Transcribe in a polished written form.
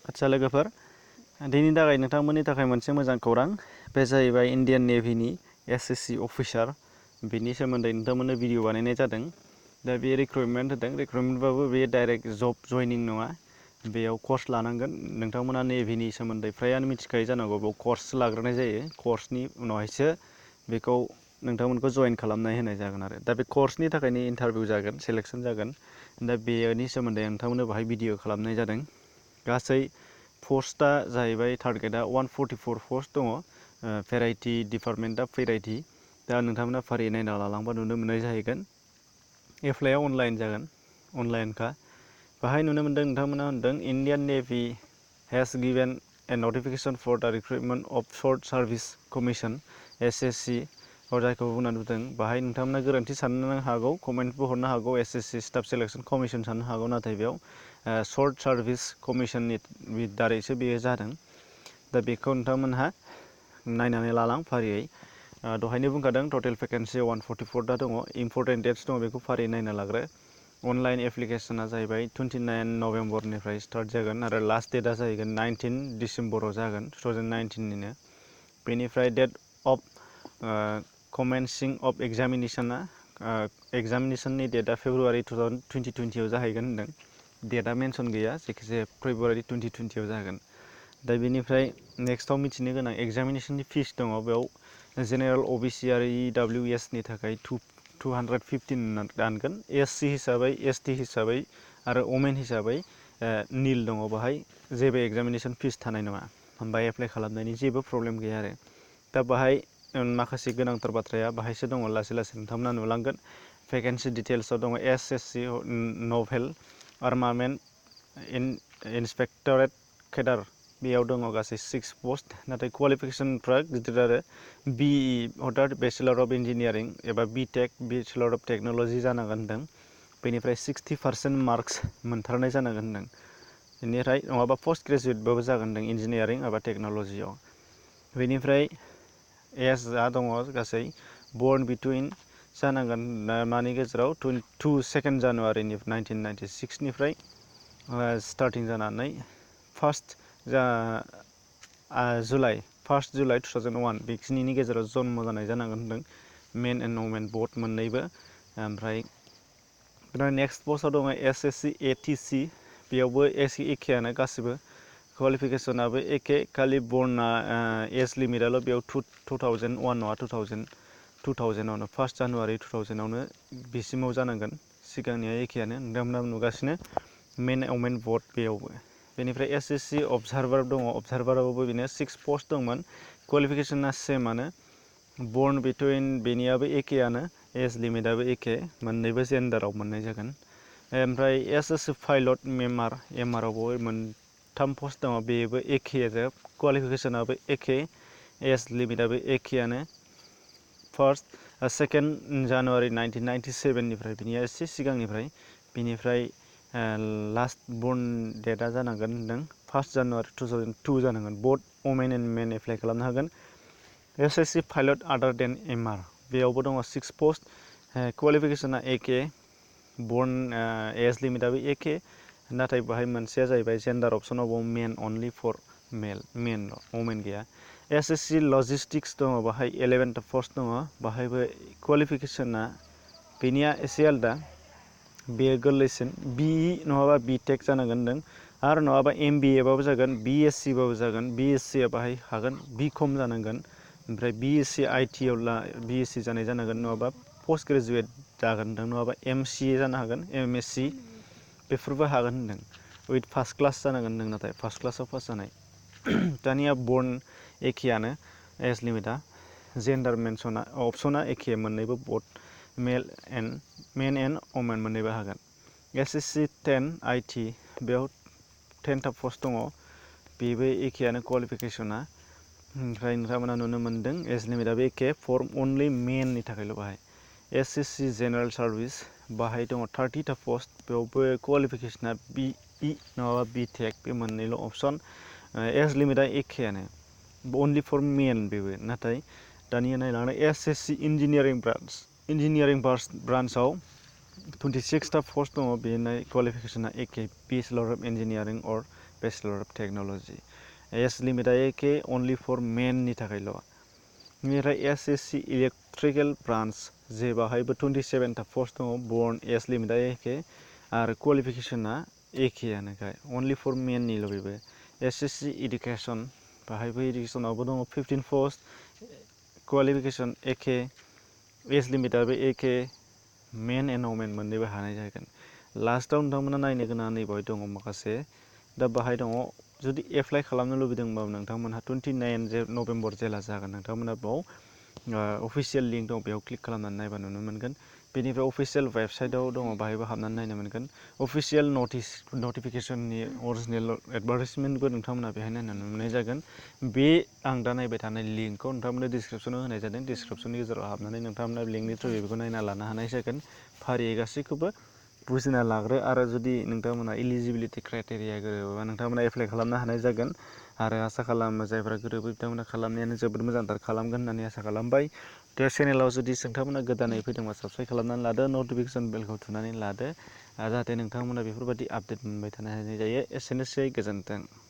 आच्छा लोगोफोर दिनैनि थाखाय नोंथांमोननि थाखाय मोनसे मोजां खौरां बे जाहैबाय इन्डियान नेभिनि एसएससि अफिसार बिनि सोमोन्दै नोंथांमोननो भिडिअ बानायनाय जादों दा बे रिक्रुटमेन्ट होदों रिक्रुटमेन्टबाबो बे डाइरेक्ट जब जयनिं नङा बेयाव कर्स लानांगोन नोंथांमोना नेभिनि सोमोन्दै फ्रायानो मिथिखायो जानांगौ बेयाव कर्स लाग्रोनाय जायो कर्सनि उनावहायसो बेखौ नोंथांमोनखौ जइन खालामनाय होनाय जागोन आरो दा बे कर्सनि थाखायनो इन्टारभिउ जागोन सेलेक्सन जागोन दा बेनि सोमोन्दै नोंथांमोननो बाहाय भिडिअ खालामनाय जादों गासै पस्टआ जाहैबाय टारगेटआ 144 पस्ट दङ भेराइटि डिपार्टमेन्टआ भेराइटि दा नोंथांमोना फारियै नायना लालांबा नुनो मोननाय जाहैगोन एप्लाइआ अनलाइन जागोन अनलाइनखा बाहाय नुनो मोनदों नोंथांमोना होनदों Indian navy has given A notification for the recruitment of short service commission SSC जायखौ बुंना नुदों बाहाय नोंथांमोना गोरोन्थि साननो हागौ कमेन्टबो हरनो हागौ एसएससि स्टाफ सिलेक्शन कमिशन साननो हागौ नाथाय बेयाव शर्ट सार्भिस कमिशननि दारैसो बेयो जादों दा बेखौ नोंथांमोनहा नायनानै लालां फारियै दहायनो बुंखादों टटेल भेकेन्सि 144 दा दङ इम्पर्टेन्ट डेट्स दङ बेखौ फारियै नायना लाग्रो अनलाइन एप्लिकेशना जाहैबाय 29 नभेम्बरनिफ्राय स्टार्ट जागोन आरो लास्ट डेटआ जाहैगोन 19 डिसेम्बराव जागोन 2019निनो बेनिफ्राय डेट अफ कमेन्सिं अफ एग्जामिनेशना एग्जामिनेशननि डेटआ फेब्रुवारि 2020आव जाहैगोन होनदों डेटआ मेनसन गैया जायखिजाया फेब्रुवारि 2020आव जागोन दा बेनिफ्राय नेक्स्टआव मिथिनो गोनां एग्जामिनेशननि फिस दङ बेयाव जेनेरेल अबिसि आरो इडब्लिउएसनि थाखाय 215 दानगोन एससि हिसाबै एसटि हिसाबै आरो वमेन हिसाबै निल दङ बाहाय जेबो एग्जामिनेशन फिस थानाय नङा होमबा एप्लाइ खालामनायनि जेबो प्रब्लेम गैया आरो दा बाहाय माखासे गोनांथार बाथ्राया बाहायसो दङ लासै लासै नोंथांमोना नुलांगोन भेकेन्सि डिटेल्सआव दङ एसएससि नभेल आर्मामेन्ट इन्सपेक्टरेट केडार बेयाव दङ गासै 6 पस्ट नाथाय क्वालिफिकेसनफ्रा गिदिर आरो बिइ अर्थात बेचेलर अफ इन्जिनियारिं एबा बिटेक बेचेलर अफ टेक्न'लजि जानांगोन होनदों बेनिफ्राय 60% मार्क्स मोनथारनाय जानांगोन होनदों बेनिफ्राय नङाबा पोस्ट ग्रेजुवेटबाबो जागोन होनदों इन्जिनियारिं एबा टेक्न'लजियाव बेनिफ्राय एजआ दङ गासै बर्न बिटुइन जानांगोन मानि गेजेराव 2 जानुवारिनि 1996निफ्राय स्टार्टिं जानानै 1 जुलाइ 2001 बेखिनिनि गेजेराव जन्म जानाय जानांगोन होनदों मेन एन्ड वमेन बोथ मोननैबो ओमफ्राय नेक्स्ट पस्टआव दङ एसएससि एटिसि बेयावबो एखेयानो गासिबो क्वालिफिकेसनाबो एखे खालि बर्नआ एज लिमिटआल' बेयाव 2001 नङा 2000आवनो 1 जानुवारि 2000आवनो बिसिमाव जानांगोन सिगांनिया एखेयानो नोंथांमोना नुगासिनो मेन वमेन बोथ बेयावबो बेनिफ्राय एसएससि अबजारभार दङ अबजारभारावबो बेनो 6 पस्ट दंमोन क्वालिफिकेसना सेमानो बर्न बिटुइन बेनियाबो एखेयानो एज लिमिटआबो एखे मोननैबो जेन्डाराव मोननाय जागोन ओमफ्राय एसएससि पाइलट एमआरआवबो 3 पस्ट दङ बेबो एखे क्वालिफिकेसनाबो एखे एज लिमिटआबो एखेयानो 2 जानुवारि 1997निफ्राय बिनिया एसे सिगांनिफ्राय बिनिफ्राय लास्ट बर्न डेटआ जानांगोन होनदों 1 जानुवारि 2002 जानांगोन बोथ वमेन एन्ड मेन एप्लाइ खालामनो हागोन एसएससि पाइलट आदार देन एमआर बेयावबो दङ 6 पस्ट क्वालिफिकेसना एखे बर्न एज लिमिटआबो एखे नाथाय बाहाय मोनसेया जाहैबाय जेन्डार अपसनाव men only for men women गैया एसएससि लजिस्टिक्स दङ बाहाय 11 पस्ट दङ बाहायबो क्वालिफिकेसना बेनिया एसे आलदा बेयो गोरलैसिन बिइ नङाबा बिटेक जानांगोन होनदों आरो नङाबा एमबिएबाबो जागोन बिएससिबाबो जागोन बिएससिया बाहाय हागोन बिकम जानांगोन ओमफ्राय बिएससि आइटिआव बिएससि जानाय जानांगोन नङाबा पोस्ट ग्रेजुवेट जागोन होनदों नङाबा एमसिए जानो हागोन एमएससि बेफोरबो हागोन होनदों उइथ फार्स्ट क्लास जानांगोन होनदों नाथाय फार्स्ट क्लासाव पास जानाय दानिया बर्न एखेयानो एज लिमिटआ जेन्डार मेनसना अपसना एखे मोननैबो बोथ मेन एन्ड वमेन मोननैबो हागोन एसएससि 10 आइटि बेयाव 10 पस्ट दङ बेबो एखेयानो क्वालिफिकेसना ओमफ्राय नोंथांमोना नुनो मोनदों एज लिमिटआबो एखे फर अनलि मेननि थाखायल' बाहाय एसएससि जेनेरेल सार्भिस बाहाय दङ 30 पस्ट बेयावबो क्वालिफिकेसना बिइ नङाबा बिटेक बे मोननैल' अपसन एज लिमिटआ एखेयानो अनलि फर मेन बेबो नाथाय दानिया नायलांनो एसएससि इन्जिनियारिं ब्रान्चआव 26 पस्ट दङ बेनो क्वालिफिकेसना एखे bachelor of engineering or bachelor of technology. Age लिमिटा एके अनलि फर मेननि थाखायल'। बेनिफ्राय एसएससि इलेक्ट्रिकेल ब्रान्च जे बाहायबो 27टा पस्ट दङ, बर्न एज लिमिटा एके आरो क्वालिफिकेसना एखेयानोखाय अनलि फर मेननिल' बेबो। एसएससि इडुकेसन बाहायबो इडुकेसनावबो दङ 15 पस्ट, क्वालिफिकेसन एखे, एज लिमिटाबो एखे, मेन एन्ड वमेन मोननैबो हानाय जागोन। लास्टआव नोंथांमोना नायनो गोनां नैबावहाय दङ माखासे, दा बाहाय दङ जुदि एप्लाइ खालामनो लुबैदोंबा नोंथांमोनहा 29 नभेम्बर जेला जागोन नोंथांमोना बेयाव अफिसियेल लिंक दं, बेयाव क्लिक खालामनानै नायबा नुनो मोनगोन। बेनिफ्राय अफिसियेल वेबसाइटआव दङ, बाहायबो हाबनानै नायनो मोनगोन। अफिसियेल नटिफिकेसननि अरिजिनेल एडभार्टाइजमेन्टबो नोंथांमोना बेहाय नायनानै मोननाय जागोन। बे आं दा नायबाय थानाय लिंकखौ नोंथांमोननो डिसक्रिपसनाव होनाय जादों। डिसक्रिपसननि गेजेराव हाबनानै नोंथांमोना लिंकनि थ्रुयै बेखौ नायना लानो हानाय जागोन। फारियै गासैखौबो बुजिना लाग्रो, आरो जुदि नोंथांमोना इलिजिबिलिटि क्राइटेरिया गोरोबोबा नोंथांमोना एप्लाइ खालामनो हानाय जागोन। आरो आसा खालामो जायफ्रा गोरोबो बिथांमोना खालामनायानो जोबोद मोजांथार खालामगोन होननानै आसा खालामबाय। दा चेनेलाव जुदि नोंथांमोना गोदानै फैदोंबा साबस्क्राइब खालामनानै लादो, नटिफिकेसन बेलखौ थुनानै लादो, जाहाथे नोंथांमोना बेफोरबायदि आपडेट मोनबाय थानो हानाय जायो। एसेनोसै, गोजोन्थों।